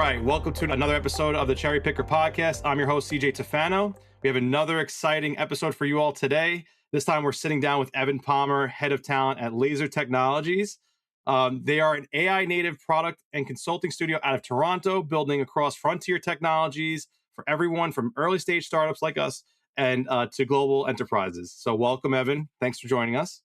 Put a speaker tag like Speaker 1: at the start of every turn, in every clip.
Speaker 1: right, welcome to another episode of the Cherrypicker Podcast. I'm your host, CJ Tefano. We have another exciting episode for you all today. This time we're sitting down with Evan Palmer, Head of Talent at Lazer Technologies. They are an AI native product and consulting studio out of Toronto, building across frontier technologies for everyone from early stage startups like us and to global enterprises. So welcome, Evan. Thanks for joining us.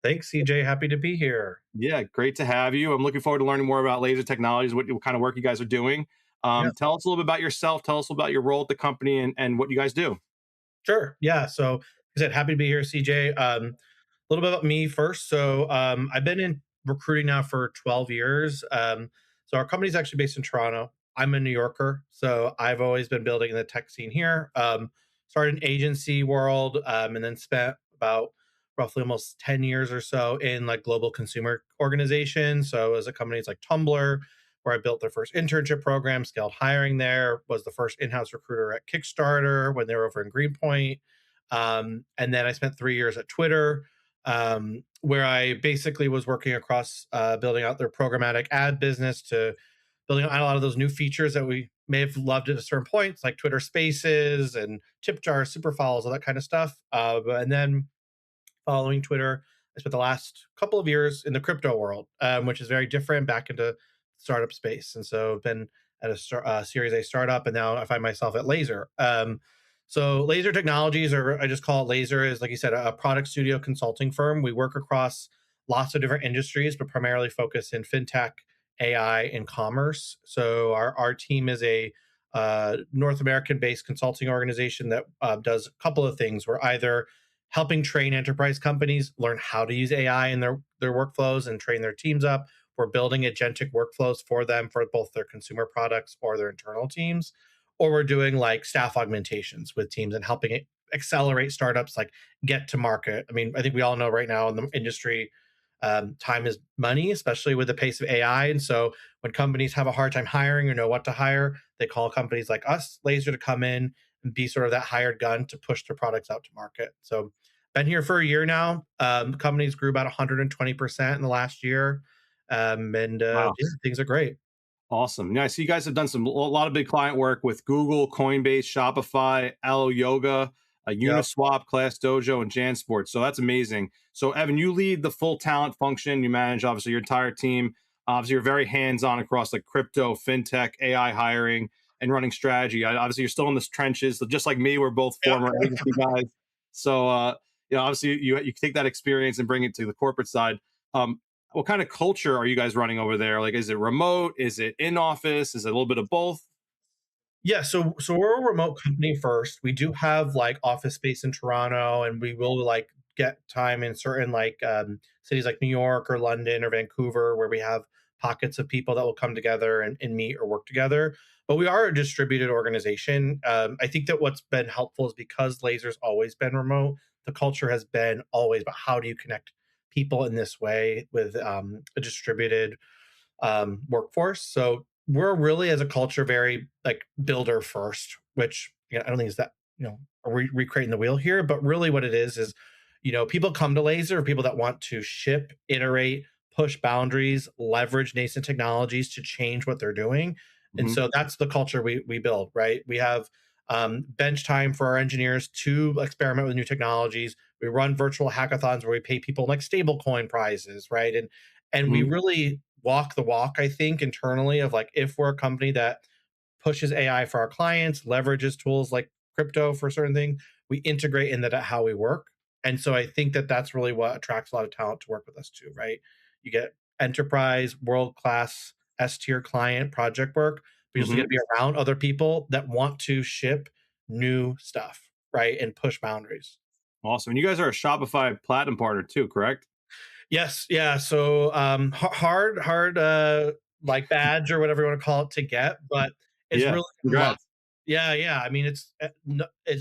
Speaker 2: Thanks, CJ. Happy to be here.
Speaker 1: Yeah, great to have you. I'm looking forward to learning more about Lazer Technologies, what kind of work you guys are doing.
Speaker 2: Yeah,
Speaker 1: Tell us a little bit about yourself. Tell us about your role at the company and what you guys do.
Speaker 2: sure. Yeah. So, like I said, happy to be here, CJ. A little bit about me first. I've been in recruiting now for 12 years. So, our company's actually based in Toronto. I'm a New Yorker. So, I've always been building in the tech scene here. Started in agency world and then spent about roughly almost 10 years or so in like global consumer organizations. So, as a companies like Tumblr, where I built their first internship program, scaled hiring there, was the first in-house recruiter at Kickstarter when they were over in Greenpoint. And then I spent 3 years at Twitter, where I basically was working across building out their programmatic ad business to building out a lot of those new features that we may have loved at a certain points, like Twitter Spaces and tip jars, super follows, all that kind of stuff. And then following Twitter, I spent the last couple of years in the crypto world, which is very different, back into startup space. And so I've been at a Series A startup, and now I find myself at Lazer. So Lazer Technologies, or I just call it Lazer, is, like you said, a product studio consulting firm. We work across lots of different industries, but primarily focus in fintech, AI, and commerce. So our team is a North American-based consulting organization that does a couple of things. We're either helping train enterprise companies learn how to use AI in their workflows and train their teams up. We're building agentic workflows for them for both their consumer products or their internal teams. Or we're doing like staff augmentations with teams and helping it accelerate startups like get to market. I mean, I think we all know right now in the industry, time is money, especially with the pace of AI. And so when companies have a hard time hiring or know what to hire, they call companies like us, Lazer, to come in and be sort of that hired gun to push their products out to market. So been here for a year now. Companies grew about 120% in the last year.
Speaker 1: Wow.
Speaker 2: Yeah, things are great.
Speaker 1: Awesome. Yeah, I see you guys have done a lot of big client work with Google, Coinbase, Shopify, Allo Yoga,
Speaker 2: Yeah.
Speaker 1: Uniswap, Class Dojo, and JanSport. So that's amazing. So Evan, you lead the full talent function. You manage obviously your entire team. Obviously, you're very hands-on across like crypto, fintech, AI hiring, and running strategy. Obviously, you're still in the trenches, so just like me. We're both
Speaker 2: Yeah.
Speaker 1: former agency guys. So obviously, you take that experience and bring it to the corporate side. Um, what kind of culture are you guys running over there? Like, is it remote? Is it in office? Is it a little bit of both?
Speaker 2: Yeah, so we're a remote company first. We do have like office space in Toronto, and we will like get time in certain like cities like New York or London or Vancouver, where we have pockets of people that will come together and meet or work together. But we are a distributed organization. I think that what's been helpful is because Laser's always been remote, the culture has been always about how do you connect people in this way with a distributed workforce. So we're really, as a culture, very like builder first, which, I don't think is that, recreating the wheel here, but really what it is, people come to Lazer, people that want to ship, iterate, push boundaries, leverage nascent technologies to change what they're doing. And
Speaker 1: Mhm.
Speaker 2: so that's the culture we build, right? We have bench time for our engineers to experiment with new technologies. We run virtual hackathons where we pay people like stablecoin prizes, right? And we
Speaker 1: Mhm.
Speaker 2: really walk the walk, I think, internally of like, if we're a company that pushes AI for our clients, leverages tools like crypto for certain things, we integrate in that how we work. And so I think that that's really what attracts a lot of talent to work with us too, right? You get enterprise, world class, S tier client project work, but you also get
Speaker 1: Mhm.
Speaker 2: to be around other people that want to ship new stuff, right? And push boundaries.
Speaker 1: Awesome. And you guys are a Shopify Platinum partner too, correct?
Speaker 2: Yes, yeah. So hard like badge or whatever you want to call it to get, but it's
Speaker 1: Yeah.
Speaker 2: really unlocked.
Speaker 1: Congrats.
Speaker 2: Yeah, yeah. I mean, it's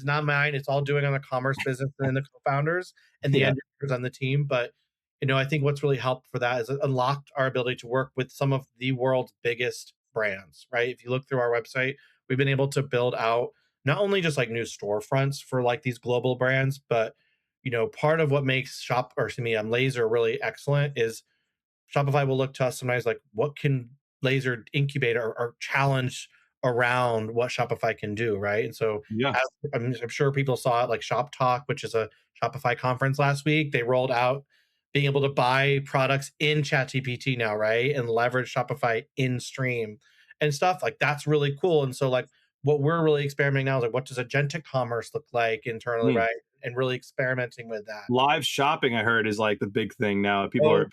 Speaker 2: not mine. It's all doing on the commerce business and the co-founders and the
Speaker 1: Yeah.
Speaker 2: engineers on the team. But I think what's really helped for that is it unlocked our ability to work with some of the world's biggest brands. Right? If you look through our website, we've been able to build out not only just like new storefronts for like these global brands, but part of what makes Lazer really excellent is Shopify will look to us sometimes like, what can Lazer incubator or challenge around what Shopify can do, right? And so
Speaker 1: Yeah.
Speaker 2: as I'm sure people saw it like Shop Talk, which is a Shopify conference last week. They rolled out being able to buy products in ChatGPT now, right? And leverage Shopify in stream and stuff. Like that's really cool. And so like what we're really experimenting now is like what does agentic commerce look like internally,
Speaker 1: Mm.
Speaker 2: right? And really experimenting with that.
Speaker 1: Live shopping, I heard, is like the big thing now.
Speaker 2: Oh,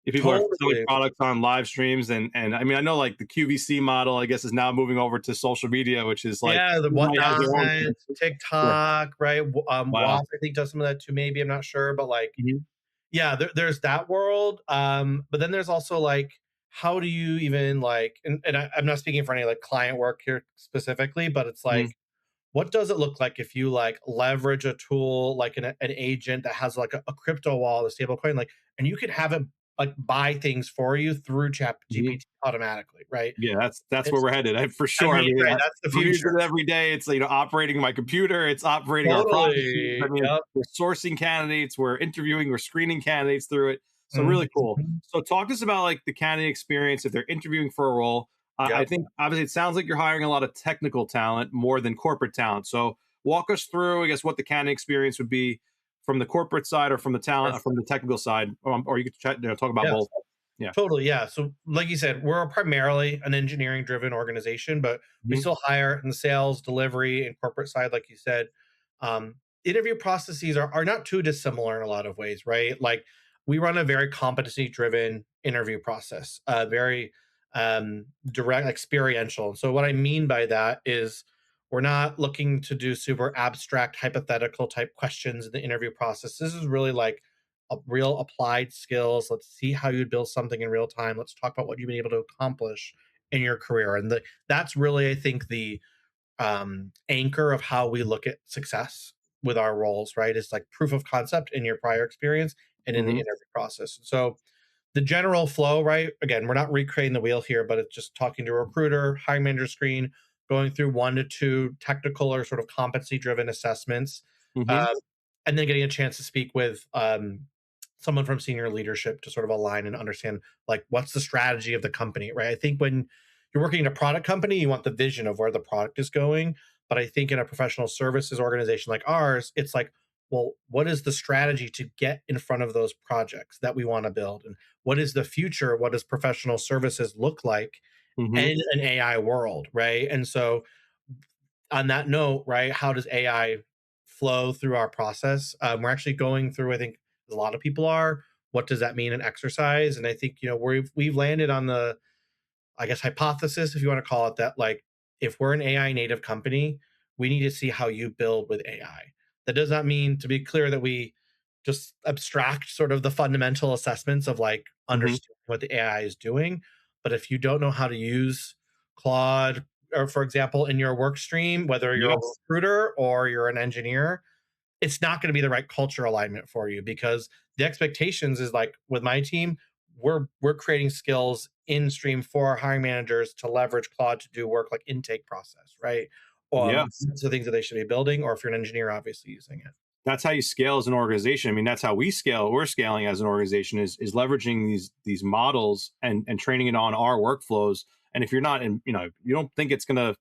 Speaker 1: If people are selling
Speaker 2: totally.
Speaker 1: products on live streams, and I mean, I know like the QVC model, I guess, is now moving over to social media, which is like
Speaker 2: Yeah, the
Speaker 1: everybody has
Speaker 2: Whatnot,
Speaker 1: their own. Yeah.
Speaker 2: TikTok, right?
Speaker 1: Wow.
Speaker 2: WAP, I think does some of that too. Maybe I'm not sure, but like,
Speaker 1: Mhm.
Speaker 2: yeah, there's that world. But then there's also like, how do you even like? And I'm not speaking for any like client work here specifically, but it's
Speaker 1: Mhm.
Speaker 2: like, what does it look like if you like leverage a tool like an agent that has like a crypto wallet, a stable coin, like, and you could have it like buy things for you through Chat
Speaker 1: Mhm.
Speaker 2: GPT automatically, right?
Speaker 1: Yeah, that's where
Speaker 2: It's,
Speaker 1: we're headed, for
Speaker 2: I
Speaker 1: sure. I
Speaker 2: mean,
Speaker 1: mean,
Speaker 2: right, that's the
Speaker 1: I'm using
Speaker 2: future.
Speaker 1: it every day. It's, operating my computer, it's operating our processes. I
Speaker 2: Totally.
Speaker 1: mean,
Speaker 2: Yep.
Speaker 1: we're sourcing candidates, we're interviewing, we're screening candidates through it. So really cool.
Speaker 2: Mhm.
Speaker 1: So talk to us about like the candidate experience if they're interviewing for a role. I
Speaker 2: Yep.
Speaker 1: think obviously it sounds like you're hiring a lot of technical talent more than corporate talent. So walk us through, I guess, what the candidate experience would be from the corporate side or from the talent, from the technical side, or you could talk about
Speaker 2: Yeah.
Speaker 1: both. Yeah.
Speaker 2: Totally, yeah. So, like you said, we're primarily an engineering-driven organization, but we
Speaker 1: Mhm.
Speaker 2: still hire in the sales, delivery, and corporate side, like you said. Um, Interview processes are not too dissimilar in a lot of ways, right? Like we run a very competency-driven interview process, very direct, experiential. So, what I mean by that is we're not looking to do super abstract, hypothetical type questions in the interview process. This is really like real applied skills. Let's see how you build something in real time. Let's talk about what you've been able to accomplish in your career. And that's really, I think, the anchor of how we look at success with our roles, right? It's like proof of concept in your prior experience and in the
Speaker 1: Mhm.
Speaker 2: interview process. So the general flow, right? Again, we're not recreating the wheel here, but it's just talking to a recruiter, hiring manager screen, going through 1 to 2 technical or sort of competency driven assessments,
Speaker 1: Mhm.
Speaker 2: uh, and then getting a chance to speak with someone from senior leadership to sort of align and understand like what's the strategy of the company, right? I think when you're working in a product company, you want the vision of where the product is going. But I think in a professional services organization like ours, it's like, well, what is the strategy to get in front of those projects that we want to build? And what is the future? What does professional services look like
Speaker 1: Mhm.
Speaker 2: in an AI world, right? And so, on that note, right, how does AI flow through our process? We're actually going through, I think, a lot of people are. What does that mean in exercise? And I think we've landed on the, I guess, hypothesis, if you want to call it that, like if we're an AI native company, we need to see how you build with AI. That does not mean, to be clear, that we just abstract sort of the fundamental assessments of like
Speaker 1: Mhm.
Speaker 2: understanding what the AI is doing. But if you don't know how to use Claude, or for example, in your work stream, whether you're a
Speaker 1: Yes.
Speaker 2: recruiter or you're an engineer, it's not going to be the right culture alignment for you because the expectations is like with my team, we're creating skills in stream for our hiring managers to leverage Claude to do work like intake process, right?
Speaker 1: Yeah.
Speaker 2: These are things that they should be building, or if you're an engineer, obviously using it.
Speaker 1: That's how you scale as an organization. I mean, that's how we scale. We're scaling as an organization is leveraging these models and training it on our workflows. And if you're not in, you don't think it's gonna,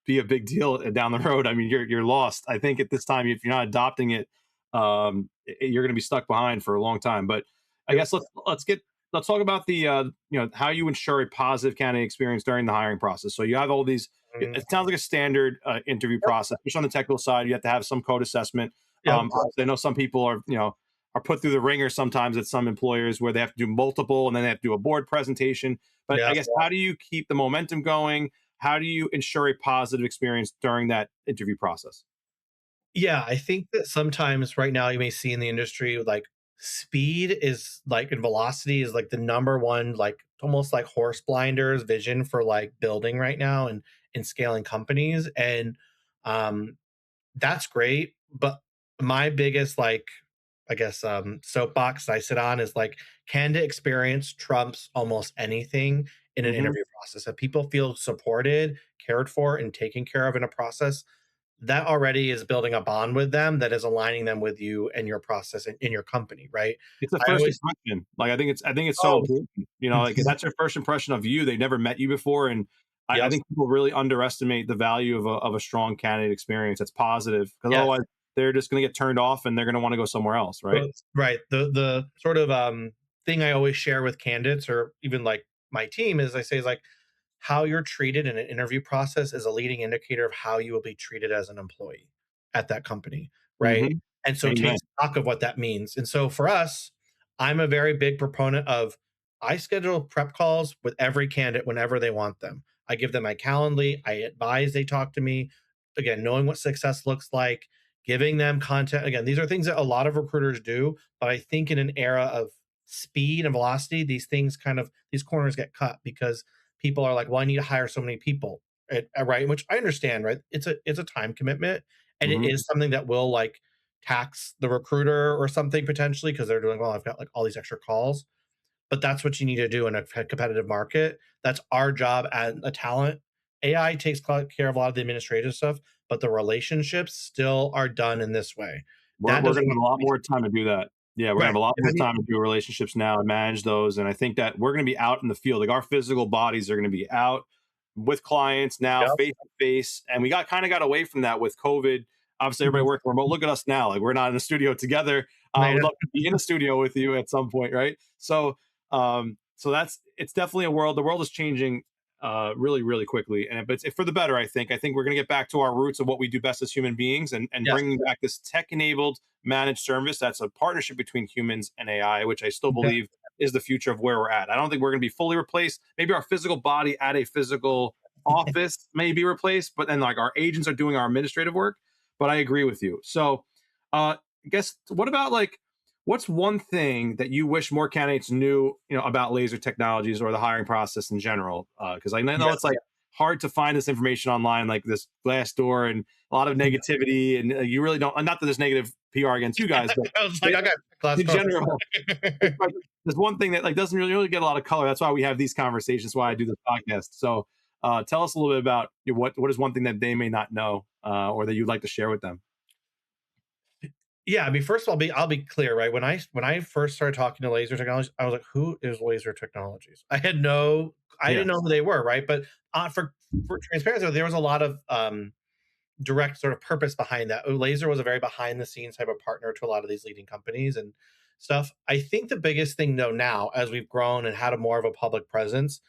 Speaker 1: be a big deal down the road. I mean, you're lost. I think at this time, if you're not adopting it, you're gonna be stuck behind for a long time. But I
Speaker 2: Yep.
Speaker 1: guess let's talk about the how you ensure a positive candidate experience during the hiring process. So you have all these.
Speaker 2: Mm,
Speaker 1: It sounds like a standard interview
Speaker 2: yep.
Speaker 1: process, especially on the technical side. You have to have some code assessment.
Speaker 2: Yep.
Speaker 1: Obviously, I know some people are put through the ringer sometimes at some employers where they have to do multiple and then they have to do a board presentation. But I
Speaker 2: Yes.
Speaker 1: guess how do you keep the momentum going? How do you ensure a positive experience during that interview process?
Speaker 2: Yeah, I think that sometimes right now you may see in the industry like speed is like and velocity is like the number one, like almost like horse blinders vision for like building right now and scaling companies. And um that's great. But my biggest like I guess soapbox I sit on is like candidate experience trumps almost anything in an
Speaker 1: Hmm.
Speaker 2: interview process. If people feel supported, cared for, and taken care of in a process, that already is building a bond with them that is aligning them with you and your process in your company, right?
Speaker 1: It's a
Speaker 2: I
Speaker 1: first
Speaker 2: always
Speaker 1: impression. Like, I think it's so
Speaker 2: oh,
Speaker 1: important, like,
Speaker 2: mhm,
Speaker 1: that's your first impression of you. They never met you before, and I
Speaker 2: yes,
Speaker 1: think people really underestimate the value of a strong candidate experience that's positive, because
Speaker 2: yes.
Speaker 1: otherwise they're just gonna get turned off and they're gonna wanna go somewhere else, right?
Speaker 2: Well, right. The sort of thing I always share with candidates or even like my team is I say is like how you're treated in an interview process is a leading indicator of how you will be treated as an employee at that company, right?
Speaker 1: Mhm.
Speaker 2: And so take
Speaker 1: Amen.
Speaker 2: stock of what that means. And so for us, I'm a very big proponent of I schedule prep calls with every candidate whenever they want them. I give them my Calendly, I advise they talk to me. Again, knowing what success looks like, giving them content. Again, these are things that a lot of recruiters do, but I think in an era of speed and velocity, these corners get cut because people are like, well, I need to hire so many people, right? Which I understand, right? It's a time commitment, and it
Speaker 1: Mhm.
Speaker 2: is something that will like tax the recruiter or something potentially because they're doing well. I've got like all these extra calls, but that's what you need to do in a competitive market. That's our job as a talent. AI takes care of a lot of the administrative stuff, but the relationships still are done in this way.
Speaker 1: We're
Speaker 2: That
Speaker 1: we're
Speaker 2: doesn't
Speaker 1: gonna
Speaker 2: have
Speaker 1: have a
Speaker 2: to
Speaker 1: lot
Speaker 2: be
Speaker 1: more time to do that. Yeah, we're gonna
Speaker 2: right.
Speaker 1: have a lot
Speaker 2: And
Speaker 1: more
Speaker 2: I mean,
Speaker 1: time to do relationships now and manage those, and I think that we're gonna be out in the field. Like, our physical bodies are gonna be out with clients now,
Speaker 2: yep,
Speaker 1: face to face, and we got away from that with COVID. Obviously, everybody
Speaker 2: mhm,
Speaker 1: working remote. Look at us now. Like, we're not in the studio together.
Speaker 2: I
Speaker 1: Would
Speaker 2: know.
Speaker 1: love to be in the studio with you at some point, right? So that's it's definitely a world. The world is changing really, really quickly, and but it's for the better. I think we're going to get back to our roots of what we do best as human beings, and
Speaker 2: Yes.
Speaker 1: bringing back this tech-enabled managed service that's a partnership between humans and AI, which I still
Speaker 2: Yeah.
Speaker 1: believe is the future of where we're at. I don't think we're going to be fully replaced. Maybe our physical body at a physical office may be replaced, but then like our agents are doing our administrative work. But I agree with you. So, I guess what about like what's one thing that you wish more candidates knew, about Lazer Technologies or the hiring process in general? Because I know
Speaker 2: Yes.
Speaker 1: it's like hard to find this information online, like this Glassdoor, and a lot of negativity, and you really don't. Not that there's negative PR against you guys, but
Speaker 2: I was like, okay, class
Speaker 1: in
Speaker 2: door.
Speaker 1: general, it's like, there's one thing that like doesn't really get a lot of color. That's why we have these conversations. Why I do this podcast. So, tell us a little bit about what is one thing that they may not know, or that you'd like to share with them.
Speaker 2: Yeah, I mean, first of all, I'll be clear, right? When I first started talking to Laser Technologies, I was like, "Who is Laser Technologies?" I
Speaker 1: Yeah.
Speaker 2: didn't know who they were, right? But for transparency, there was a lot of direct sort of purpose behind that. Laser was a very behind the scenes type of partner to a lot of these leading companies and stuff. I think the biggest thing though now, as we've grown and had a more of a public presence,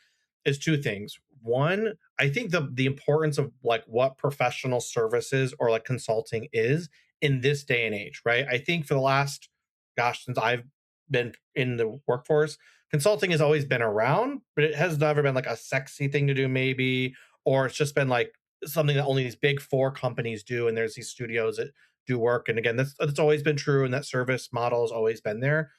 Speaker 2: is two things. One, I think the importance of like what professional services or like consulting is in this day and age, right? I think for the last gosh, since I've been in the workforce, consulting has always been around, but it has never been like a sexy thing to do maybe, or it's just been like something that only these big four companies do and there's these studios that do work. And again, that's always been true and that service model has always been there.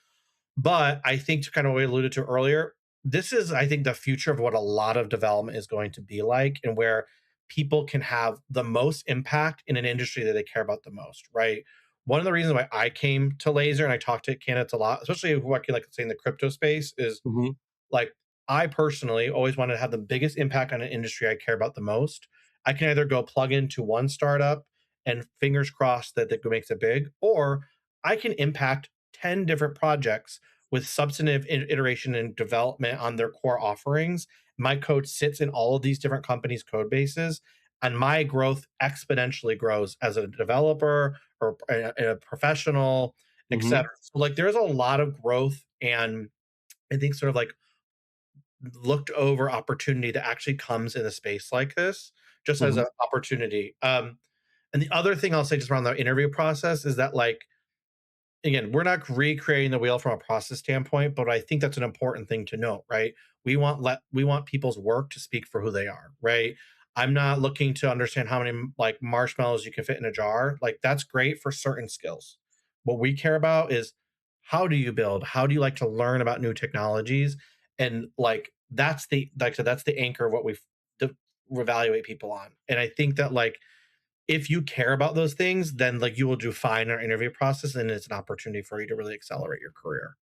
Speaker 2: But I think to kind of what we alluded to earlier, this is, I think, the future of what a lot of development is going to be like and where people can have the most impact in an industry that they care about the most, right? One of the reasons why I came to Laser and I talk to candidates a lot, especially who I can like say in the crypto space, is
Speaker 1: Hmm.
Speaker 2: like, I personally always wanted to have the biggest impact on an industry I care about the most. I can either go plug into one startup and fingers crossed that it makes it big, or I can impact 10 different projects with substantive iteration and development on their core offerings. My code sits in all of these different companies' code bases, and my growth exponentially grows as a developer or a professional,
Speaker 1: Hmm.
Speaker 2: etc. So, like, there's a lot of growth and I think sort of like looked over opportunity that actually comes in a space like this, just as
Speaker 1: Hmm.
Speaker 2: an opportunity. And the other thing I'll say just around the interview process is that, like, again, we're not recreating the wheel from a process standpoint, but I think that's an important thing to note, right? We want people's work to speak for who they are, right? I'm not looking to understand how many like marshmallows you can fit in a jar. Like that's great for certain skills. What we care about is how do you build? How do you like to learn about new technologies? And like that's the like so that's the anchor of what de- evaluate people on. And I think that like if you care about those things, then like you will do fine in our interview process, and it's an opportunity for you to really accelerate your career.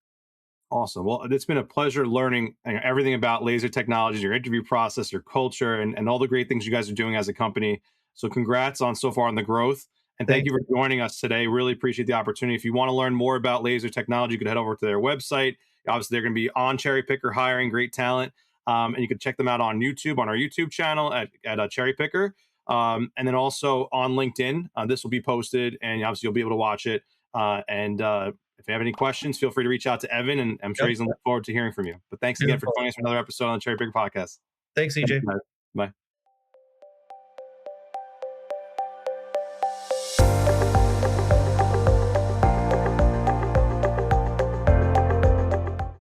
Speaker 1: Awesome. Well, it's been a pleasure learning everything about Laser Technologies, your interview process, your culture, and all the great things you guys are doing as a company. So congrats on so far on the growth. And thank
Speaker 2: Thank
Speaker 1: you for joining us today. Really appreciate the opportunity. If you want to learn more about Lazer Technology, you could head over to their website. Obviously, they're going to be on Cherrypicker hiring great talent. And you can check them out on YouTube, on our YouTube channel at Cherrypicker. And then also on LinkedIn. This will be posted, and obviously you'll be able to watch it. If you have any questions, feel free to reach out to Evan, and I'm sure
Speaker 2: Yep.
Speaker 1: he's looking forward to hearing from you. But thanks again for
Speaker 2: Beautiful.
Speaker 1: joining us for another episode on the Cherrypicker Podcast.
Speaker 2: Thanks,
Speaker 1: Thanks,
Speaker 2: CJ.
Speaker 1: guys. Bye.